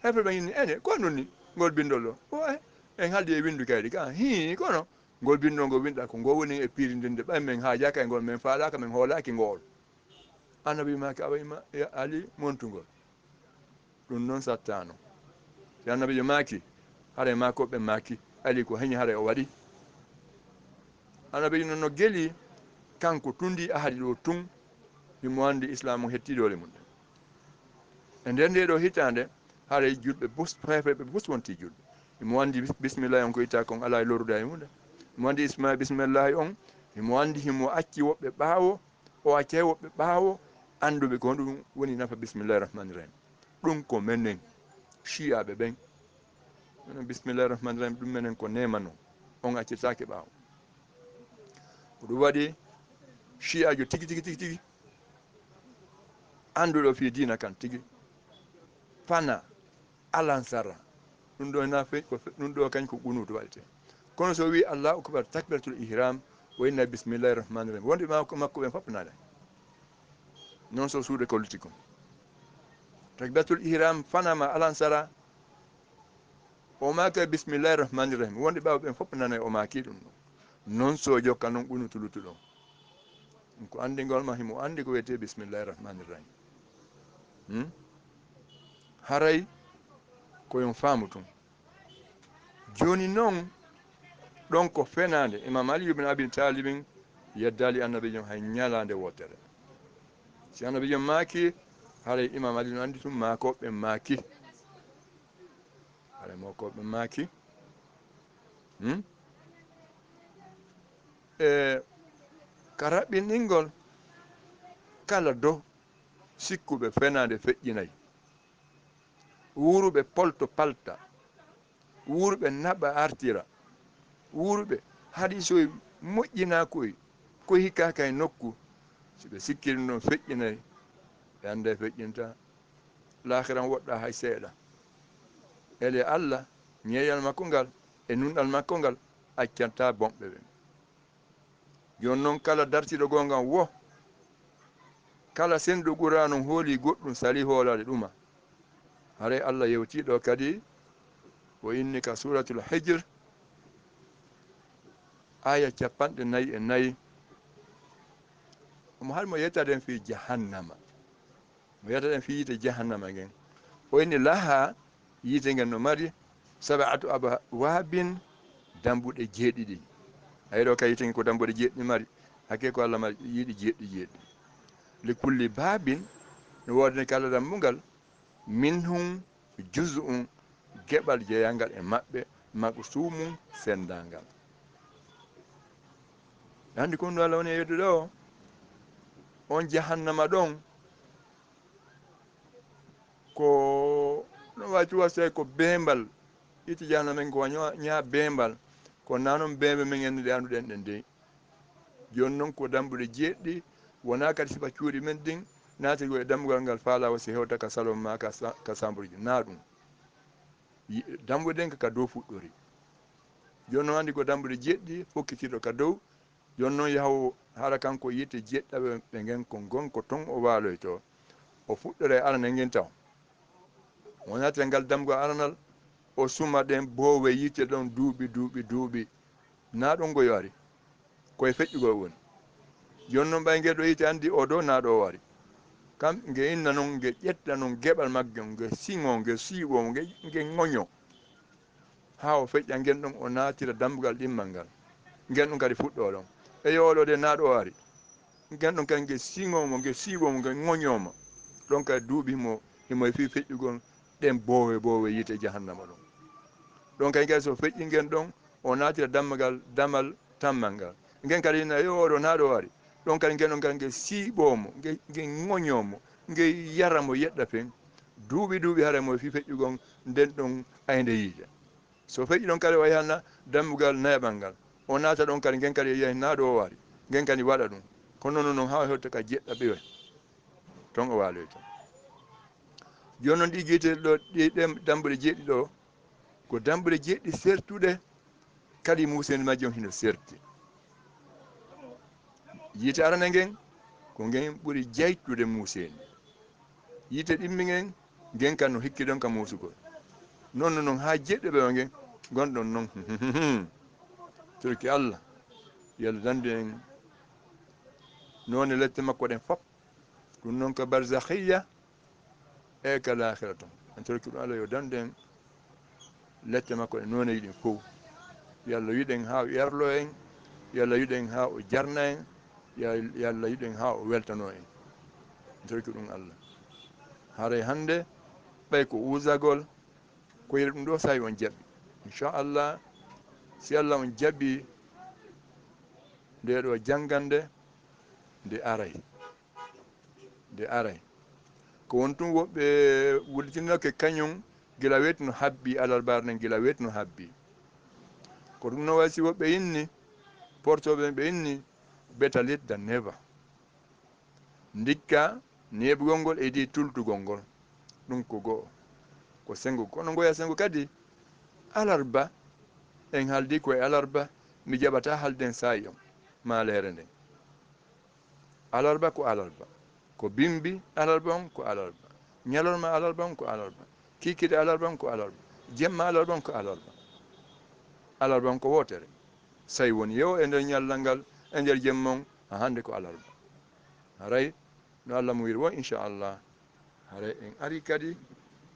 hefre ɓe inni ene ko ɗum ni ngol bindol ɗo o en haaldi e windu kaydi ka hi kono ngol bindol ngol winɗa ko ngo woni e piridinde ɓay men haajaka e ngol min faalaka min hoolaki ngol annabi maki awa ali montugol ɗum noon sattano si annabi jo maki haara makoɓe maki ali ko heñi haara o waɗi annabi no gueeli kanko tundi ahadi ɗo tun himo andi islamu hettidole mum e nder nde ɗo hitande haara julɓe hefeɓe bus wonti julɓe himo andi bisimillahi on ko itta kon ala lorruda e hunde himo andi bisimillahi on himo andi himo acci woɓɓe ɓaawo o accay woɓɓe ɓaawo anduɓe ko ɗum woni nafa bisimillahi rahmani rahim ɗum ko menen chiyaɓe ɓen minen bisimillahi rahmani rahim ɗum menen ko nemano on accitake ɓaawo ko ɗum waɗi chiyajo tigi tigi tigi tigi anduɗo fi dina kan tigi fana alansara ɗum ɗo nafe ɗum ɗo kañ ko ɓunude waɗete kono so wi allahu akbar takbiratul ihram o inna bisimillahi rahmani rahim wonde makko ɓen fof naɗa noon so suuɗe kolluti kon takbiratul ihram fanama alansara o maka bisimillahi rahmani rahim wonde ɓawa ɓen fof nana o maki ɗum ɗon noon so jokka noon ɓunutu luttuɗon ɗum ko andigol ma himo andi ko wiyete bisimillahi rahmani rahim haray koyon faamu tun joni noon ɗon ko fenade imam ali ibne abi talibin yeddali annabijo hay ñalade wotere si annabijo maaki haray imam ali no andi tum makoɓe maaki haray makoɓe maaki e ka raɓɓinɗingol kala do sikkuɓe fenade feƴƴinayi wuruɓe polto palta wuruɓe naɓa artira wuruɓe haɗi soye moƴƴina koye hikkaka e nokku siɓe sikkiri noon feƴƴinayi ɓe anda feƴƴinta lahiran woɗɗa hay seeɗa ele allah ñeeyal makko ngal e nunɗal makko ngal accanta bonɓe ɓen joni noon kala dartiɗo gongan wo kala senɗo ɓura non hooli goɗɗum sali hoolade ɗuma haray allah yewtiɗo kadi o inni ka suratul hijr aya 44 omo halmo yettaden fi jahannama mo yettaden fi yite jahannama ngen o inni laha yite ngen no mari sab'atu abwabin dambuɗe jeeɗiɗi ayɗo ka yite ngen ko dambuɗe jeeɗiɗi mari hakke ko allah mari yiɗi jeeɗiɗi li kulli babin no wodani kala dambugal minhum juz'un geɓal jeeyangal e maɓɓe maqsumum sendangal andi kon ɗo allah woni e yeddude o on jahannama ɗon ko no wati wasay ko bembal iti jahannama en ko nya bembal ko nanon bembe men en de anduɗen ɗen de joni noon ko dambuɗe jeeɗɗi wona kadi sifa cuuɗi men ɗin naati go e dambugal ngal faala wasi hewta ka salon ma ka samburuji na ɗum dambuɗe ɗen ka dow fuɗɗori joni noon andi ko dambuɗe jeeɗɗi fokkitiɗo ka dow joni noon yahowo haala kanko yitte jeɗɗaɓe ɓe ngen ko gonko ton o waaloyto o fuɗɗore arana ngen taw o naatira ngal dambugal aranal o suma ɗen boowe yitte ɗon duuɓi na ɗon ngoyo ari koye feƴƴugol woni joni noon ɓay ngel ɗo yitte andi o ɗo na ɗo o wari kam nge inna noon nge ƴetta noon geɓal magge nge siŋo nge siiɓo nge ŋoño ha o feƴƴa ngen ɗon o naatira dambugal ɗimmal ngal ngen ɗum kadi fuɗɗo ɗon eyo oɗo de na ɗo o ari ngen ɗon kadi nge siŋomo nge siiɓomo nge ŋoñoma ɗon kadi duuɓimo himo fi feƴƴugol ɗen boowe yiite jahannama ɗon ɗon kadi kadi so feƴƴi ngen ɗon o naatira dammugal damal tammal ngal ngen kadi inna yo oɗo na ɗo ari ɗon kadi ngen ɗon kadi nge siiɓomo nge ŋoñomo nge yaramo yeɗɗa fen duuɓi hara mo fi feƴƴugol nden ɗon aynde yiite so feƴƴi ɗon kadi o yahanna dammugal nayaɓal ngal o naata ɗon kadi ngen kadi yeehi na ɗo o ari ngen kadi waɗa ɗum kono noon ha hewta ka jeɗɗa ɓewe ton o waaloyta joni noon ɗi jeeteɗo ɗi dambuɗe jeeɗɗi ɗo ko dambuɗe jeeɗɗi sertuɗe kadi museni majjum hino serti yiite arane ngen ko ngen ɓuri jaytude museni yiite ɗimmi ngen kan no hikki ɗon ka musugol noon ha jeɗɗe ɓe o ngen gonɗon noon turki allah yalla dande en none lette makko ɗen fof ɗum noon ko barzakhiya e ka lahira ton en turki ɗum allah yo dande en lette makko ɗe noneji ɗin fof yalla yiɗen ha o yerlo en yalla yiɗen ha o jarna en yalla yiɗen ha o weltano en turki ɗum allah haray hande ɓay ko usagol ko yiɗi ɗum ɗo sawi on jaɓi inchallah si allah on jaɓi nde ɗo janggande nde aray ko won tun woɓɓe wullitinoke kañum gila weeti no habbi alarbar nen gila weeti no habbi ko ɗum no wasi woɓɓe inni portoɓe ɓe inni better late than never ndikka neɓugol ngol idi tultugol ngol ɗum ko go'o ko sengo kono goya sengo kadi alarba en haldi koye alarba mi jaɓata halden sayi on malere nden alarba ko bimbi alarba on ko alarba ñalorma alarba on ko alarba kikide alarba on ko alarba jemma alarba on ko alarba on ko wotere sayi woni yew e nder ñallal ngal e nder jemma on ha hande ko alarba haray no allah mo wiri wo inchallah haray en ari kadi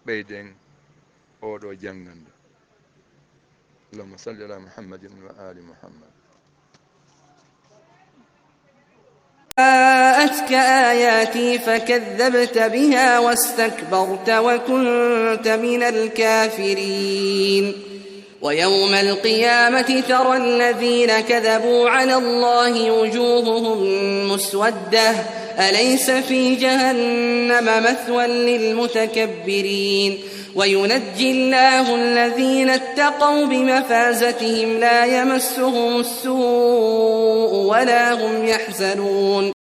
ɓeyden oɗo janggande allahumma salli ala muhammadin wa ali muhammad جاءتك آياتي فكذبت بها واستكبرت وكنت من الكافرين ويوم القيامة ترى الذين كذبوا على الله وجوههم مسودة أليس في جهنم مثوى للمتكبرين وينجي الله الذين اتقوا بمفازتهم لا يمسهم السوء ولا هم يحزنون